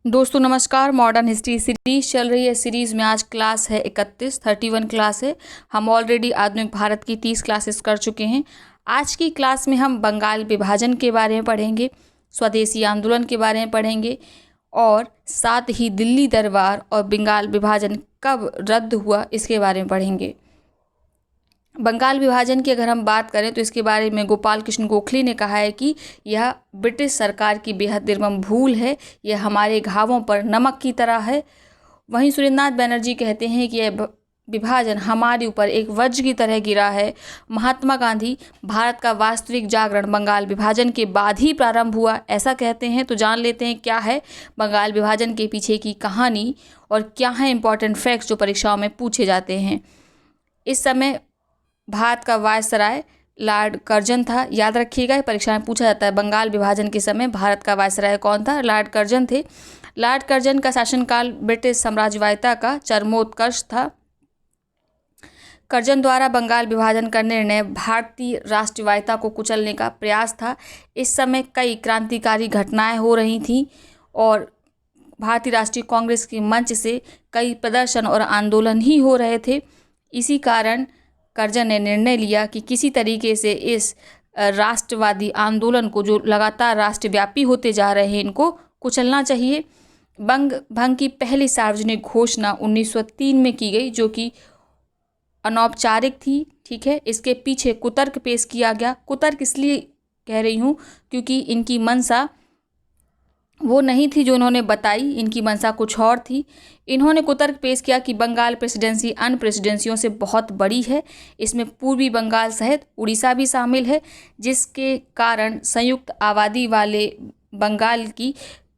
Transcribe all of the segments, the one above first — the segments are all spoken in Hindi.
दोस्तों नमस्कार। मॉडर्न हिस्ट्री सीरीज चल रही है। सीरीज़ में आज क्लास है 31 क्लास है। हम ऑलरेडी आधुनिक भारत की 30 क्लासेस कर चुके हैं। आज की क्लास में हम बंगाल विभाजन के बारे में पढ़ेंगे, स्वदेशी आंदोलन के बारे में पढ़ेंगे और साथ ही दिल्ली दरबार और बंगाल विभाजन कब रद्द हुआ इसके बारे में पढ़ेंगे। बंगाल विभाजन की अगर हम बात करें तो इसके बारे में गोपाल कृष्ण गोखले ने कहा है कि यह ब्रिटिश सरकार की बेहद निर्मम भूल है, यह हमारे घावों पर नमक की तरह है। वहीं सुरेंद्रनाथ बनर्जी कहते हैं कि यह विभाजन हमारे ऊपर एक वज्र की तरह गिरा है। महात्मा गांधी भारत का वास्तविक जागरण बंगाल विभाजन के बाद ही प्रारंभ हुआ, ऐसा कहते हैं। तो जान लेते हैं क्या है बंगाल विभाजन के पीछे की कहानी और क्या है इंपॉर्टेंट फैक्ट्स जो परीक्षाओं में पूछे जाते हैं। इस समय भारत का वायसराय लॉर्ड कर्जन था। याद रखिएगा, परीक्षा में पूछा जाता है बंगाल विभाजन के समय भारत का वायसराय कौन था। लॉर्ड कर्जन थे। लॉर्ड कर्जन का शासनकाल ब्रिटिश साम्राज्यवादिता का चरमोत्कर्ष था। कर्जन द्वारा बंगाल विभाजन का निर्णय भारतीय राष्ट्रवादिता को कुचलने का प्रयास था। इस समय कई क्रांतिकारी घटनाएं हो रही थीं और भारतीय राष्ट्रीय कांग्रेस के मंच से कई प्रदर्शन और आंदोलन ही हो रहे थे। इसी कारण कर्जन ने निर्णय लिया कि किसी तरीके से इस राष्ट्रवादी आंदोलन को, जो लगातार राष्ट्रव्यापी होते जा रहे हैं, इनको कुचलना चाहिए। बंग भंग की पहली सार्वजनिक घोषणा 1903 में की गई, जो कि अनौपचारिक थी। ठीक है, इसके पीछे कुतर्क पेश किया गया। कुतर्क इसलिए कह रही हूँ क्योंकि इनकी मंशा वो नहीं थी जो इन्होंने बताई, इनकी मंशा कुछ और थी। इन्होंने कुतर्क पेश किया कि बंगाल प्रेसिडेंसी अन्य प्रेसिडेंसियों से बहुत बड़ी है, इसमें पूर्वी बंगाल सहित उड़ीसा भी शामिल है, जिसके कारण संयुक्त आबादी वाले बंगाल की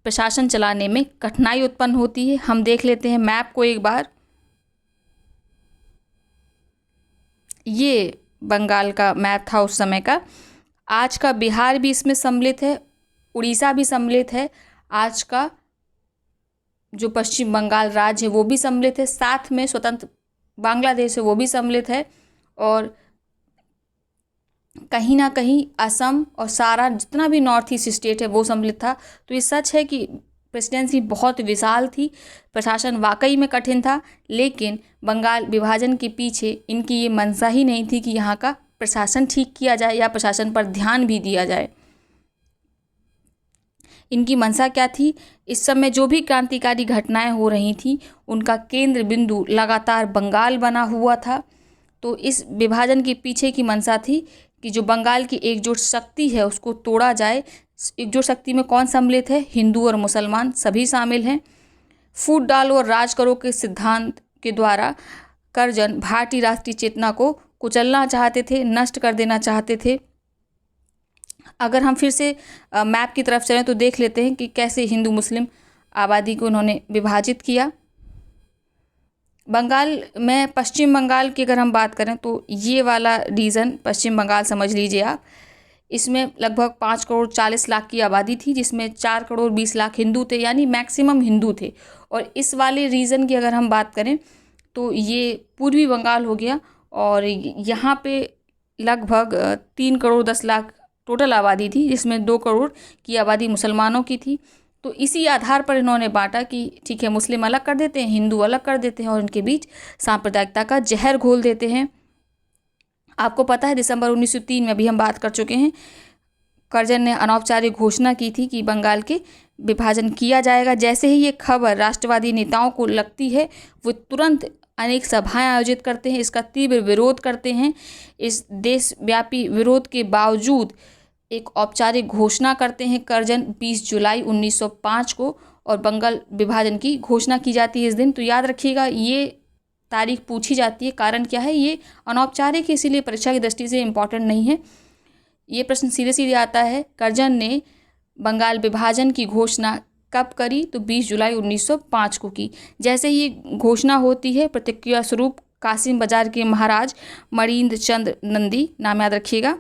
प्रशासन चलाने में कठिनाई उत्पन्न होती है। हम देख लेते हैं मैप को एक बार। ये बंगाल का मैप था उस समय का। आज का बिहार भी इसमें सम्मिलित है, उड़ीसा भी सम्मिलित है, आज का जो पश्चिम बंगाल राज्य है वो भी सम्मिलित है, साथ में स्वतंत्र बांग्लादेश है वो भी सम्मिलित है, और कहीं ना कहीं असम और सारा जितना भी नॉर्थ ईस्ट स्टेट है वो सम्मिलित था। तो ये सच है कि प्रेसिडेंसी बहुत विशाल थी, प्रशासन वाकई में कठिन था, लेकिन बंगाल विभाजन के पीछे इनकी ये मंशा ही नहीं थी कि यहाँ का प्रशासन ठीक किया जाए या प्रशासन पर ध्यान भी दिया जाए। इनकी मंशा क्या थी? इस समय जो भी क्रांतिकारी घटनाएं हो रही थी उनका केंद्र बिंदु लगातार बंगाल बना हुआ था। तो इस विभाजन के पीछे की मंशा थी कि जो बंगाल की एकजुट शक्ति है उसको तोड़ा जाए। एकजुट शक्ति में कौन सम्मिलित है? हिंदू और मुसलमान सभी शामिल हैं। फूट डालो और राज करो के सिद्धांत के द्वारा कर्जन भारतीय राष्ट्रीय चेतना को कुचलना चाहते थे, नष्ट कर देना चाहते थे। अगर हम फिर से मैप की तरफ चलें तो देख लेते हैं कि कैसे हिंदू मुस्लिम आबादी को उन्होंने विभाजित किया। बंगाल में पश्चिम बंगाल की अगर हम बात करें तो ये वाला रीजन पश्चिम बंगाल समझ लीजिए आप। इसमें लगभग 5 करोड़ 40 लाख की आबादी थी, जिसमें 4 करोड़ 20 लाख हिंदू थे, यानी मैक्सिमम हिंदू थे। और इस वाले रीजन की अगर हम बात करें तो ये पूर्वी बंगाल हो गया, और यहाँ पे लगभग 3 करोड़ 10 लाख टोटल आबादी थी, जिसमें 2 करोड़ की आबादी मुसलमानों की थी। तो इसी आधार पर इन्होंने बांटा कि ठीक है, मुस्लिम अलग कर देते हैं, हिंदू अलग कर देते हैं और इनके बीच सांप्रदायिकता का जहर घोल देते हैं। आपको पता है दिसंबर 1903 में भी हम बात कर चुके हैं, कर्जन ने अनौपचारिक घोषणा की थी कि बंगाल के विभाजन किया जाएगा। जैसे ही ये खबर राष्ट्रवादी नेताओं को लगती है वो तुरंत अनेक सभाएं आयोजित करते हैं, इसका तीव्र विरोध करते हैं। इस देशव्यापी विरोध के बावजूद एक औपचारिक घोषणा करते हैं कर्जन 20 जुलाई 1905 को, और बंगाल विभाजन की घोषणा की जाती है इस दिन। तो याद रखिएगा, ये तारीख पूछी जाती है। कारण क्या है? ये अनौपचारिक है, इसीलिए परीक्षा की दृष्टि से इम्पॉर्टेंट नहीं है। ये प्रश्न सीधे सीधे आता है, कर्जन ने बंगाल विभाजन की घोषणा कब करी? तो 20 जुलाई 1905 को की। जैसे ही ये घोषणा होती है, प्रतिक्रिया स्वरूप कासिम बाजार के महाराज मणिंद्र चंद्र नंदी, नाम याद रखिएगा,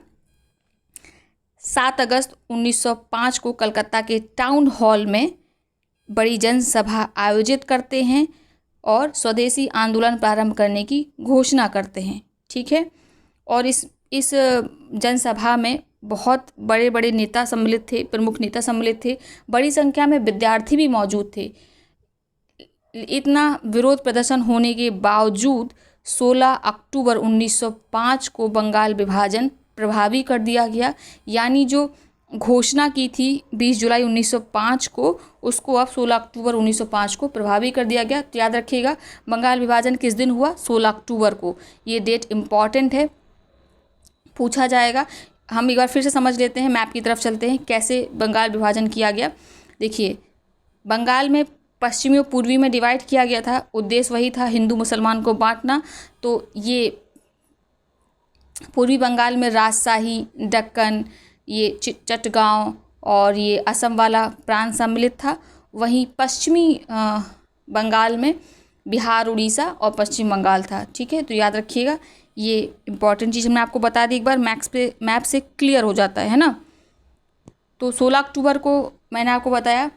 7 अगस्त 1905 को कलकत्ता के टाउन हॉल में बड़ी जनसभा आयोजित करते हैं और स्वदेशी आंदोलन प्रारंभ करने की घोषणा करते हैं। ठीक है, और इस इस जनसभा में बहुत बड़े बड़े नेता सम्मिलित थे, प्रमुख नेता सम्मिलित थे, बड़ी संख्या में विद्यार्थी भी मौजूद थे। इतना विरोध प्रदर्शन होने के बावजूद 16 अक्टूबर 1905 को बंगाल विभाजन प्रभावी कर दिया गया। यानी जो घोषणा की थी 20 जुलाई 1905 को, उसको अब 16 अक्टूबर 1905 को प्रभावी कर दिया गया। तो याद रखिएगा, बंगाल विभाजन किस दिन हुआ? 16 अक्टूबर को। ये डेट इम्पॉर्टेंट है, पूछा जाएगा। हम एक बार फिर से समझ लेते हैं, मैप की तरफ चलते हैं, कैसे बंगाल विभाजन किया गया। देखिए, बंगाल में पश्चिमी और पूर्वी में डिवाइड किया गया था। उद्देश्य वही था, हिंदू मुसलमान को बांटना। तो ये पूर्वी बंगाल में राजशाही, दक्कन, ये चटगांव और ये असम वाला प्रांत सम्मिलित था। वहीं पश्चिमी बंगाल में बिहार, उड़ीसा और पश्चिम बंगाल था। ठीक है, तो याद रखिएगा, ये इम्पॉर्टेंट चीज़ हमने आपको बता दी। एक बार मैप से क्लियर हो जाता है ना। तो 16 अक्टूबर को मैंने आपको बताया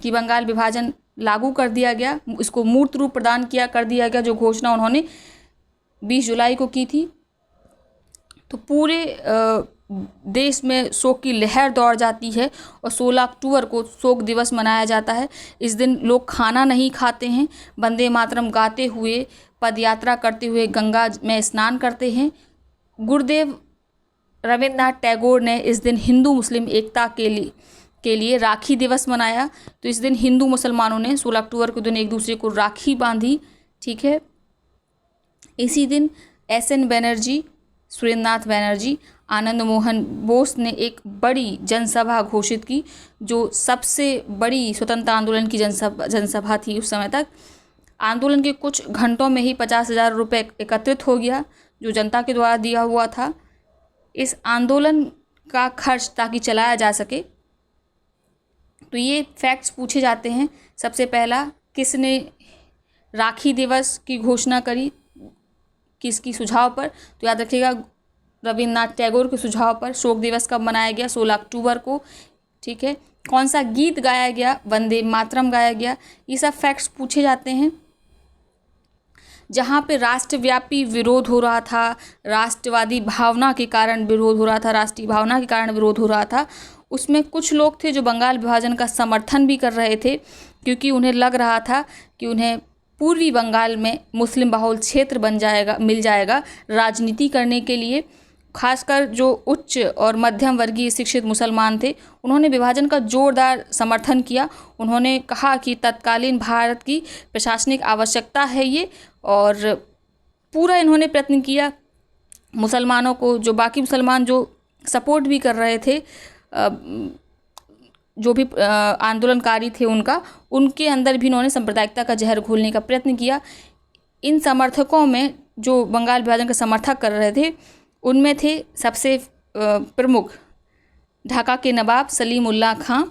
कि बंगाल विभाजन लागू कर दिया गया, इसको मूर्त रूप प्रदान कर दिया गया, जो घोषणा उन्होंने 20 जुलाई को की थी। तो पूरे देश में शोक की लहर दौड़ जाती है और 16 अक्टूबर को शोक दिवस मनाया जाता है। इस दिन लोग खाना नहीं खाते हैं, वंदे मातरम गाते हुए, पदयात्रा करते हुए गंगा में स्नान करते हैं। गुरुदेव रविन्द्रनाथ टैगोर ने इस दिन हिंदू मुस्लिम एकता के लिए राखी दिवस मनाया। तो इस दिन हिंदू मुसलमानों ने 16 अक्टूबर के दिन एक दूसरे को राखी बांधी। ठीक है, इसी दिन SN बैनर्जी, सुरेंद्रनाथ बैनर्जी, आनंद मोहन बोस ने एक बड़ी जनसभा घोषित की, जो सबसे बड़ी स्वतंत्रता आंदोलन की जनसभा थी उस समय तक। आंदोलन के कुछ घंटों में ही 50,000 रुपये एकत्रित हो गया, जो जनता के द्वारा दिया हुआ था। इस आंदोलन का खर्च ताकि चलाया जा सके, तो ये फैक्ट्स पूछे जाते हैं। सबसे पहला, किसने राखी दिवस की घोषणा करी, किसकी सुझाव पर? तो याद रखिएगा, रविन्द्रनाथ टैगोर के सुझाव पर। शोक दिवस कब मनाया गया? 16 अक्टूबर को। ठीक है, कौन सा गीत गाया गया? वंदे मातरम गाया गया। ये सब फैक्ट्स पूछे जाते हैं। जहाँ पे राष्ट्रव्यापी विरोध हो रहा था, राष्ट्रवादी भावना के कारण विरोध हो रहा था, राष्ट्रीय भावना के कारण विरोध हो रहा था, उसमें कुछ लोग थे जो बंगाल विभाजन का समर्थन भी कर रहे थे, क्योंकि उन्हें लग रहा था कि उन्हें पूर्वी बंगाल में मुस्लिम बहुल क्षेत्र मिल जाएगा राजनीति करने के लिए। खासकर जो उच्च और मध्यम वर्गीय शिक्षित मुसलमान थे, उन्होंने विभाजन का जोरदार समर्थन किया। उन्होंने कहा कि तत्कालीन भारत की प्रशासनिक आवश्यकता है ये, और पूरा इन्होंने प्रयत्न किया मुसलमानों को, जो बाकी मुसलमान जो सपोर्ट भी कर रहे थे, जो भी आंदोलनकारी थे उनके अंदर भी इन्होंने सांप्रदायिकता का जहर घोलने का प्रयत्न किया। इन समर्थकों में जो बंगाल विभाजन का समर्थक कर रहे थे, उनमें थे सबसे प्रमुख ढाका के नवाब सलीम उल्लाह खां।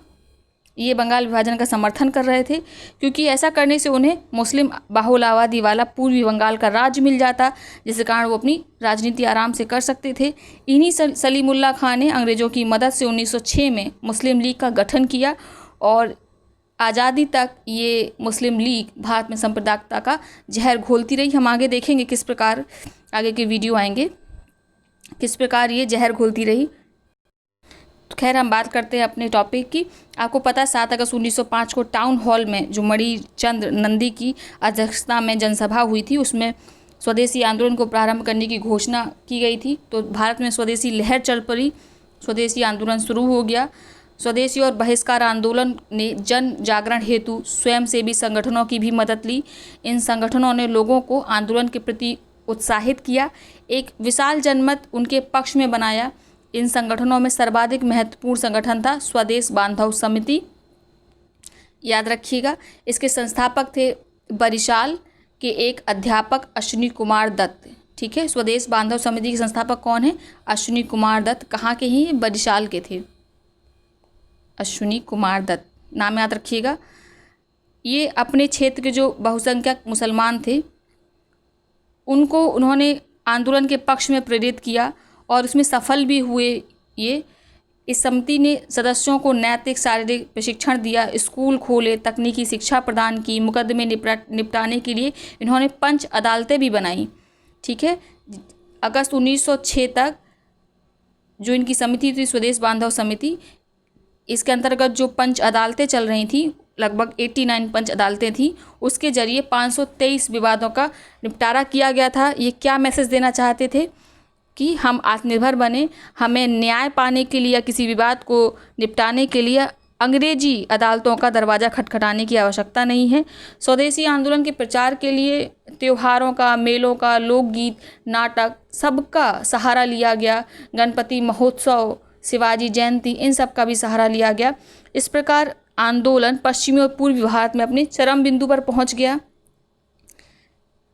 ये बंगाल विभाजन का समर्थन कर रहे थे, क्योंकि ऐसा करने से उन्हें मुस्लिम बहुल आबादी वाला पूर्वी बंगाल का राज्य मिल जाता, जिसके कारण वो अपनी राजनीति आराम से कर सकते थे। इन्हीं सलीम उल्लाह खां ने अंग्रेज़ों की मदद से 1906 में मुस्लिम लीग का गठन किया, और आज़ादी तक ये मुस्लिम लीग भारत में सांप्रदायिकता का जहर घोलती रही। हम आगे देखेंगे किस प्रकार, आगे के वीडियो आएंगे, किस प्रकार ये जहर घोलती रही। तो खैर, हम बात करते हैं अपने टॉपिक की। आपको पता है 7 अगस्त 1905 को टाउन हॉल में जो मणि चंद्र नंदी की अध्यक्षता में जनसभा हुई थी, उसमें स्वदेशी आंदोलन को प्रारंभ करने की घोषणा की गई थी। तो भारत में स्वदेशी लहर चल पड़ी, स्वदेशी आंदोलन शुरू हो गया। स्वदेशी और बहिष्कार आंदोलन ने जन जागरण हेतु स्वयंसेवी संगठनों की भी मदद ली। इन संगठनों ने लोगों को आंदोलन के प्रति उत्साहित किया, एक विशाल जनमत उनके पक्ष में बनाया। इन संगठनों में सर्वाधिक महत्वपूर्ण संगठन था स्वदेश बांधव समिति। याद रखिएगा, इसके संस्थापक थे बरिशाल के एक अध्यापक अश्विनी कुमार दत्त। ठीक है, स्वदेश बांधव समिति के संस्थापक कौन है? अश्विनी कुमार दत्त। कहाँ के ही? बरिशाल के थे, अश्विनी कुमार दत्त, नाम याद रखिएगा। ये अपने क्षेत्र के जो बहुसंख्यक मुसलमान थे, उन्होंने आंदोलन के पक्ष में प्रेरित किया, और उसमें सफल भी हुए। इस समिति ने सदस्यों को नैतिक शारीरिक प्रशिक्षण दिया, स्कूल खोले, तकनीकी शिक्षा प्रदान की, मुकदमे निपटाने के लिए इन्होंने पंच अदालतें भी बनाई। ठीक है, अगस्त 1906 तक जो इनकी समिति थी स्वदेश बांधव समिति, इसके अंतर्गत जो पंच अदालतें चल रही थी, लगभग 89 पंच अदालतें थी, उसके जरिए 523 विवादों का निपटारा किया गया था। ये क्या मैसेज देना चाहते थे कि हम आत्मनिर्भर बने, हमें न्याय पाने के लिए या किसी विवाद को निपटाने के लिए अंग्रेजी अदालतों का दरवाज़ा खटखटाने की आवश्यकता नहीं है। स्वदेशी आंदोलन के प्रचार के लिए त्योहारों का, मेलों का, लोकगीत, नाटक सबका सहारा लिया गया। गणपति महोत्सव, शिवाजी जयंती, इन सब का भी सहारा लिया गया। इस प्रकार आंदोलन पश्चिमी और पूर्वी भारत में अपने चरम बिंदु पर पहुंच गया।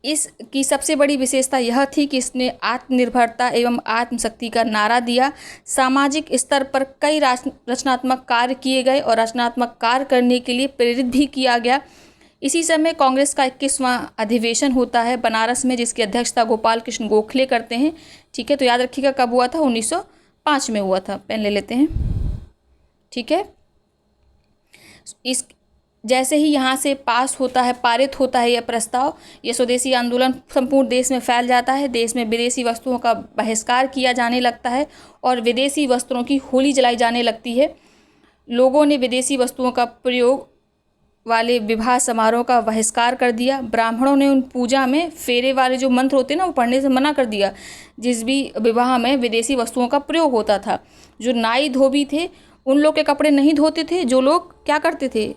इसकी सबसे बड़ी विशेषता यह थी कि इसने आत्मनिर्भरता एवं आत्मशक्ति का नारा दिया। सामाजिक स्तर पर कई रचनात्मक कार्य किए गए और रचनात्मक कार्य करने के लिए प्रेरित भी किया गया। इसी समय कांग्रेस का 21वां अधिवेशन होता है बनारस में, जिसकी अध्यक्षता गोपाल कृष्ण गोखले करते हैं। ठीक है, तो याद रखिएगा कब हुआ था, 1905 में हुआ था। पेन ले लेते हैं। ठीक है, इस जैसे ही यहाँ से पास होता है, पारित होता है यह प्रस्ताव, यह स्वदेशी आंदोलन संपूर्ण देश में फैल जाता है। देश में विदेशी वस्तुओं का बहिष्कार किया जाने लगता है और विदेशी वस्त्रों की होली जलाई जाने लगती है। लोगों ने विदेशी वस्तुओं का प्रयोग वाले विवाह समारोह का बहिष्कार कर दिया। ब्राह्मणों ने उन पूजा में फेरे वाले जो मंत्र होते हैं ना, वो पढ़ने से मना कर दिया जिस भी विवाह में विदेशी वस्तुओं का प्रयोग होता था। जो नाई धोबी थे उन लोग के कपड़े नहीं धोते थे, जो लोग क्या करते थे,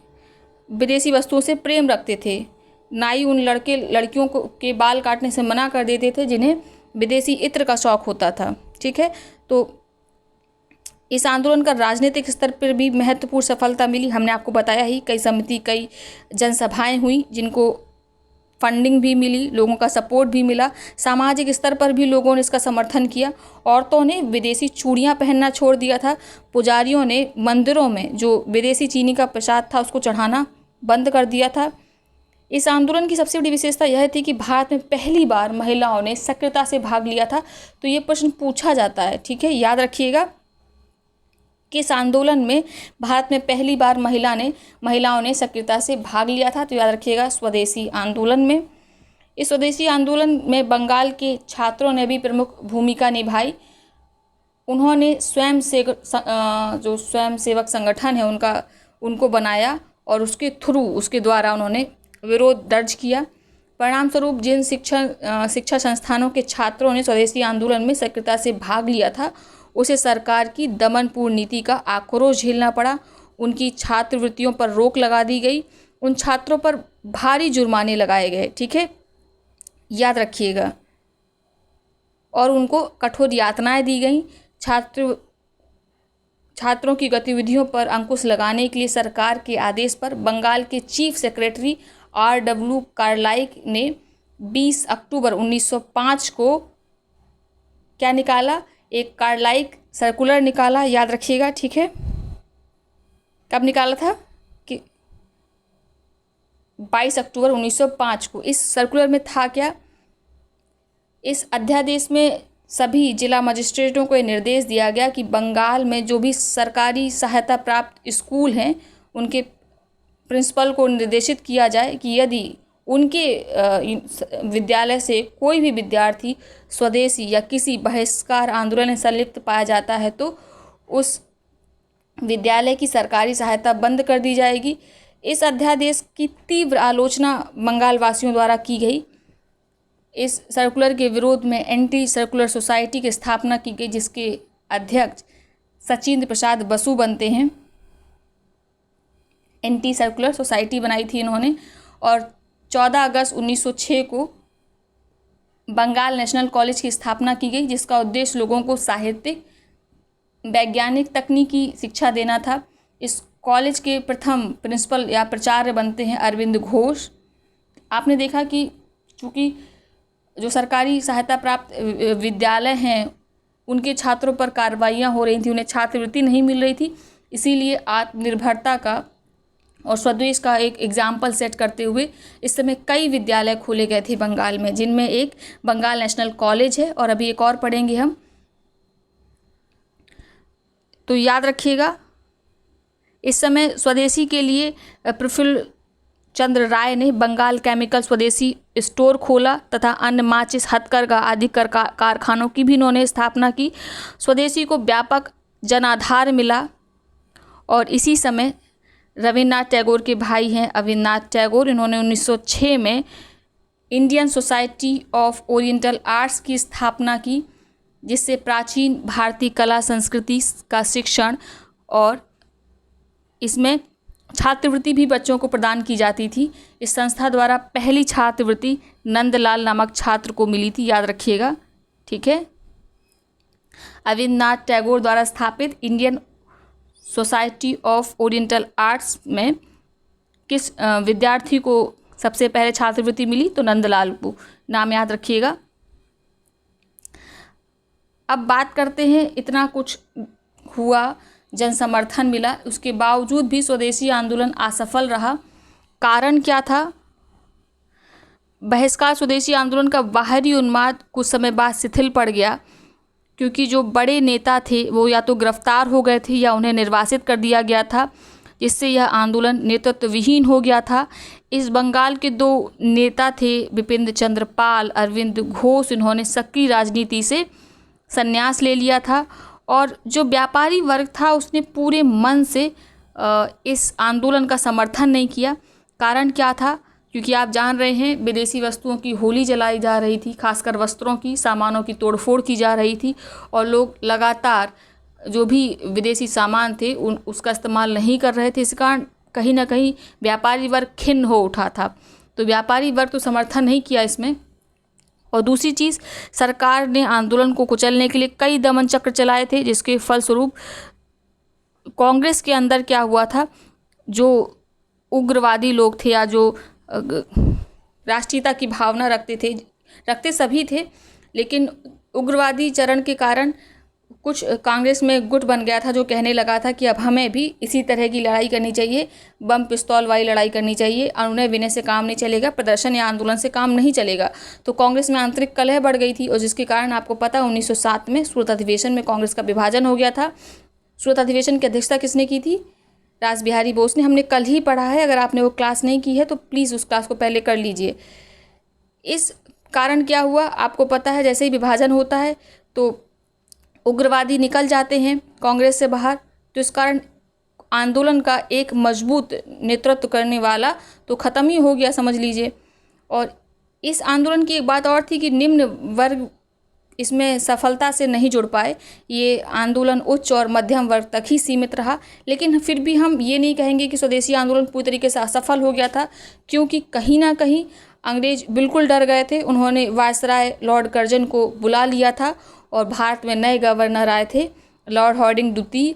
विदेशी वस्तुओं से प्रेम रखते थे। नाई उन लड़कियों को के बाल काटने से मना कर देते थे जिन्हें विदेशी इत्र का शौक होता था। ठीक है, तो इस आंदोलन का राजनीतिक स्तर पर भी महत्वपूर्ण सफलता मिली। हमने आपको बताया ही, कई समिति, कई जनसभाएं हुई जिनको फंडिंग भी मिली, लोगों का सपोर्ट भी मिला। सामाजिक स्तर पर भी लोगों ने इसका समर्थन किया। औरतों ने विदेशी चूड़ियाँ पहनना छोड़ दिया था। पुजारियों ने मंदिरों में जो विदेशी चीनी का प्रसाद था उसको चढ़ाना बंद कर दिया था। इस आंदोलन की सबसे बड़ी विशेषता यह थी कि भारत में पहली बार महिलाओं ने सक्रियता से भाग लिया था। तो ये प्रश्न पूछा जाता है, ठीक है, याद रखिएगा कि इस आंदोलन में भारत में पहली बार महिलाओं ने सक्रियता से भाग लिया था। तो याद रखिएगा स्वदेशी आंदोलन में। इस स्वदेशी आंदोलन में बंगाल के छात्रों ने भी प्रमुख भूमिका निभाई। उन्होंने जो स्वयंसेवक संगठन है उनको बनाया और उसके द्वारा उन्होंने विरोध दर्ज किया। परिणामस्वरूप जिन शिक्षा संस्थानों के छात्रों ने स्वदेशी आंदोलन में सक्रियता से भाग लिया था उसे सरकार की दमनपूर्ण नीति का आक्रोश झेलना पड़ा। उनकी छात्रवृत्तियों पर रोक लगा दी गई। उन छात्रों पर भारी जुर्माने लगाए गए, ठीक है, याद रखिएगा, और उनको कठोर यातनाएं दी गई। छात्रों की गतिविधियों पर अंकुश लगाने के लिए सरकार के आदेश पर बंगाल के चीफ सेक्रेटरी R.W. कार्लाइक ने 20 अक्टूबर 1905 को क्या निकाला, एक कार्लाइक सर्कुलर निकाला, याद रखिएगा, ठीक है। कब निकाला था कि 22 अक्टूबर 1905 को। इस सर्कुलर में था क्या, इस अध्यादेश में सभी जिला मजिस्ट्रेटों को यह निर्देश दिया गया कि बंगाल में जो भी सरकारी सहायता प्राप्त स्कूल हैं उनके प्रिंसिपल को निर्देशित किया जाए कि यदि उनके विद्यालय से कोई भी विद्यार्थी स्वदेशी या किसी बहिष्कार आंदोलन में संलिप्त पाया जाता है तो उस विद्यालय की सरकारी सहायता बंद कर दी जाएगी। इस अध्यादेश की तीव्र आलोचना बंगाल वासियों द्वारा की गई। इस सर्कुलर के विरोध में एंटी सर्कुलर सोसाइटी की स्थापना की गई, जिसके अध्यक्ष सचिंद्र प्रसाद बसु बनते हैं। एंटी सर्कुलर सोसाइटी बनाई थी इन्होंने। और 14 अगस्त 1906 को बंगाल नेशनल कॉलेज की स्थापना की गई, जिसका उद्देश्य लोगों को साहित्यिक, वैज्ञानिक, तकनीकी शिक्षा देना था। इस कॉलेज के प्रथम प्रिंसिपल या प्राचार्य बनते हैं अरविंद घोष। आपने देखा कि चूँकि जो सरकारी सहायता प्राप्त विद्यालय हैं उनके छात्रों पर कार्रवाइयाँ हो रही थी, उन्हें छात्रवृत्ति नहीं मिल रही थी, इसीलिए आत्मनिर्भरता का और स्वदेश का एक एग्जाम्पल सेट करते हुए इस समय कई विद्यालय खोले गए थे बंगाल में, जिनमें एक बंगाल नेशनल कॉलेज है और अभी एक और पढ़ेंगे हम। तो याद रखिएगा इस समय स्वदेशी के लिए प्रफुल्ल चंद्र राय ने बंगाल केमिकल स्वदेशी स्टोर खोला तथा अन्य माचिस, हथकरघा आदि कारखानों की भी इन्होंने स्थापना की। स्वदेशी को व्यापक जनाधार मिला और इसी समय रविन्द्रनाथ टैगोर के भाई हैं अविनाश टैगोर, इन्होंने 1906 में Indian society of oriental arts की स्थापना की, जिससे प्राचीन भारतीय कला संस्कृति का शिक्षण और इसमें छात्रवृत्ति भी बच्चों को प्रदान की जाती थी। इस संस्था द्वारा पहली छात्रवृत्ति नंदलाल नामक छात्र को मिली थी, याद रखिएगा, ठीक है। रविन्द्रनाथ टैगोर द्वारा स्थापित Indian society of oriental arts में किस विद्यार्थी को सबसे पहले छात्रवृत्ति मिली? तो नंदलाल को, नाम याद रखिएगा। अब बात करते हैं, इतना कुछ हुआ, जन समर्थन मिला, उसके बावजूद भी स्वदेशी आंदोलन असफल रहा। कारण क्या था? बहिष्कार स्वदेशी आंदोलन का बाहरी उन्माद कुछ समय बाद शिथिल पड़ गया, क्योंकि जो बड़े नेता थे वो या तो गिरफ्तार हो गए थे या उन्हें निर्वासित कर दिया गया था, जिससे यह आंदोलन नेतृत्व विहीन हो गया था। इस बंगाल के दो नेता थे बिपिन चंद्र पाल, अरविंद घोष, इन्होंने सक्रिय राजनीति से संन्यास ले लिया था और जो व्यापारी वर्ग था उसने पूरे मन से इस आंदोलन का समर्थन नहीं किया। कारण क्या था? क्योंकि आप जान रहे हैं विदेशी वस्तुओं की होली जलाई जा रही थी, खासकर वस्त्रों की, सामानों की तोड़फोड़ की जा रही थी और लोग लगातार जो भी विदेशी सामान थे उसका इस्तेमाल नहीं कर रहे थे। इस कारण कहीं ना कहीं व्यापारी वर्ग खिन्न हो उठा था, तो व्यापारी वर्ग तो समर्थन नहीं किया इसमें। और दूसरी चीज़, सरकार ने आंदोलन को कुचलने के लिए कई दमन चक्र चलाए थे, जिसके फलस्वरूप कांग्रेस के अंदर क्या हुआ था, जो उग्रवादी लोग थे या जो राष्ट्रीयता की भावना रखते सभी थे, लेकिन उग्रवादी चरण के कारण कुछ कांग्रेस में गुट बन गया था जो कहने लगा था कि अब हमें भी इसी तरह की लड़ाई करनी चाहिए, बम पिस्तौल वाली लड़ाई करनी चाहिए, अनुनय विनय से काम नहीं चलेगा, प्रदर्शन या आंदोलन से काम नहीं चलेगा। तो कांग्रेस में आंतरिक कलह बढ़ गई थी और जिसके कारण आपको पता 1907 में सूरत अधिवेशन में कांग्रेस का विभाजन हो गया था। सूरत अधिवेशन की अध्यक्षता किसने की थी? रास बिहारी बोस ने। हमने कल ही पढ़ा है, अगर आपने वो क्लास नहीं की है तो प्लीज़ उस क्लास को पहले कर लीजिए। इस कारण क्या हुआ आपको पता है, जैसे ही विभाजन होता है तो उग्रवादी निकल जाते हैं कांग्रेस से बाहर, तो इस कारण आंदोलन का एक मजबूत नेतृत्व करने वाला तो ख़त्म ही हो गया, समझ लीजिए। और इस आंदोलन की एक बात और थी कि निम्न वर्ग इसमें सफलता से नहीं जुड़ पाए, ये आंदोलन उच्च और मध्यम वर्ग तक ही सीमित रहा। लेकिन फिर भी हम ये नहीं कहेंगे कि स्वदेशी आंदोलन पूरी तरीके से असफल हो गया था, क्योंकि कहीं ना कहीं अंग्रेज बिल्कुल डर गए थे। उन्होंने वायसराय लॉर्ड कर्जन को बुला लिया था और भारत में नए गवर्नर आए थे, लॉर्ड हार्डिंग द्वितीय।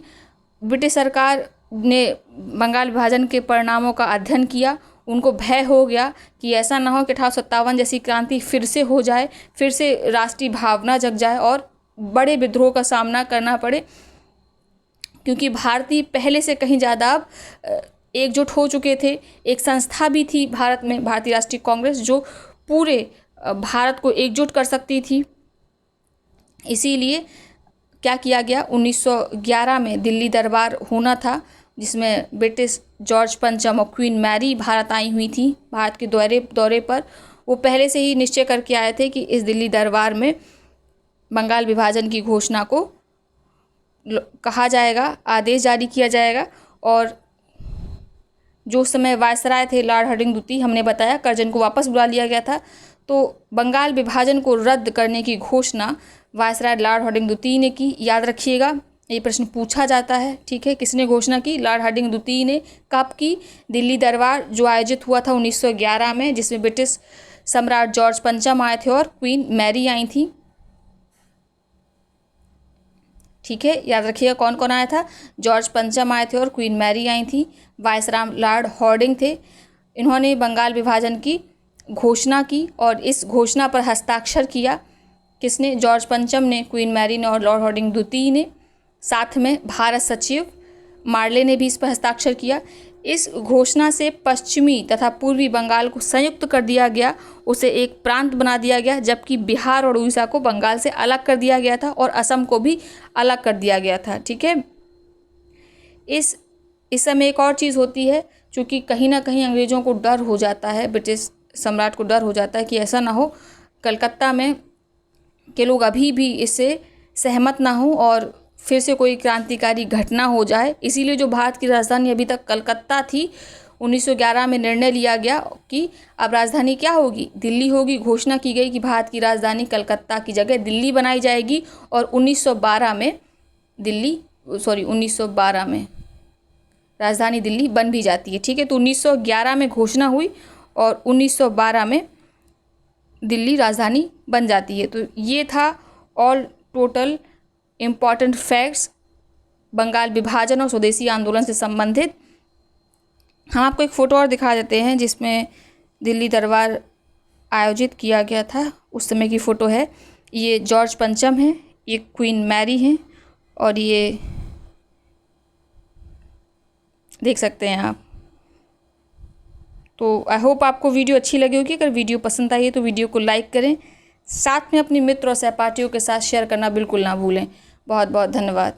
ब्रिटिश सरकार ने बंगाल विभाजन के परिणामों का अध्ययन किया, उनको भय हो गया कि ऐसा ना हो कि 1857 जैसी क्रांति फिर से हो जाए, फिर से राष्ट्रीय भावना जग जाए और बड़े विद्रोह का सामना करना पड़े, क्योंकि भारतीय पहले से कहीं ज़्यादा अब एकजुट हो चुके थे। एक संस्था भी थी भारत में, भारतीय राष्ट्रीय कांग्रेस, जो पूरे भारत को एकजुट कर सकती थी। इसीलिए क्या किया गया, 1911 में दिल्ली दरबार होना था, जिसमें ब्रिटिश जॉर्ज पंचम और क्वीन मैरी भारत आई हुई थी। भारत के दौरे पर वो पहले से ही निश्चय करके आए थे कि इस दिल्ली दरबार में बंगाल विभाजन की घोषणा को कहा जाएगा, आदेश जारी किया जाएगा। और जो उस समय वायसराय थे लॉर्ड हार्डिंग द्वितीय, हमने बताया कर्जन को वापस बुला लिया गया था, तो बंगाल विभाजन को रद्द करने की घोषणा वायसराय लॉर्ड हार्डिंग द्वितीय ने की। याद रखिएगा, ये प्रश्न पूछा जाता है, ठीक है। किसने घोषणा की? लॉर्ड हार्डिंग द्वितीय ने। कब की? दिल्ली दरबार जो आयोजित हुआ था 1911 में, जिसमें ब्रिटिश सम्राट जॉर्ज पंचम आए थे और क्वीन मैरी आई थी, ठीक है। याद रखिएगा कौन कौन आया था, जॉर्ज पंचम आए थे और क्वीन मैरी आई थी। वायसराय लॉर्ड हार्डिंग थे, इन्होंने बंगाल विभाजन की घोषणा की और इस घोषणा पर हस्ताक्षर किया। किसने? जॉर्ज पंचम ने, क्वीन मैरी ने और लॉर्ड हार्डिंग द्वितीय ने। साथ में भारत सचिव मार्ले ने भी इस पर हस्ताक्षर किया। इस घोषणा से पश्चिमी तथा पूर्वी बंगाल को संयुक्त कर दिया गया, उसे एक प्रांत बना दिया गया, जबकि बिहार और उड़ीसा को बंगाल से अलग कर दिया गया था और असम को भी अलग कर दिया गया था, ठीक है। इस समय एक और चीज़ होती है, क्योंकि कहीं ना कहीं अंग्रेज़ों को डर हो जाता है, ब्रिटिश सम्राट को डर हो जाता है कि ऐसा ना हो कलकत्ता में के लोग अभी भी इससे सहमत ना हो और फिर से कोई क्रांतिकारी घटना हो जाए। इसीलिए जो भारत की राजधानी अभी तक कलकत्ता थी, 1911 में निर्णय लिया गया कि अब राजधानी क्या होगी, दिल्ली होगी। घोषणा की गई कि भारत की राजधानी कलकत्ता की जगह दिल्ली बनाई जाएगी और 1912 में राजधानी दिल्ली बन भी जाती है। ठीक है, तो 1911 में घोषणा हुई और 1912 में दिल्ली राजधानी बन जाती है। तो ये था all total important facts Bengal विभाजन और स्वदेशी आंदोलन से संबंधित। हम आपको एक फ़ोटो और दिखा देते हैं जिसमें दिल्ली दरबार आयोजित किया गया था उस समय की फ़ोटो है। ये जॉर्ज पंचम है, ये क्वीन मैरी हैं और ये देख सकते हैं आप। तो आई होप आपको वीडियो अच्छी लगी होगी। अगर वीडियो पसंद आई है तो वीडियो को लाइक करें, साथ में अपने मित्र और सहपाठियों के साथ शेयर करना बिल्कुल ना भूलें। बहुत बहुत धन्यवाद।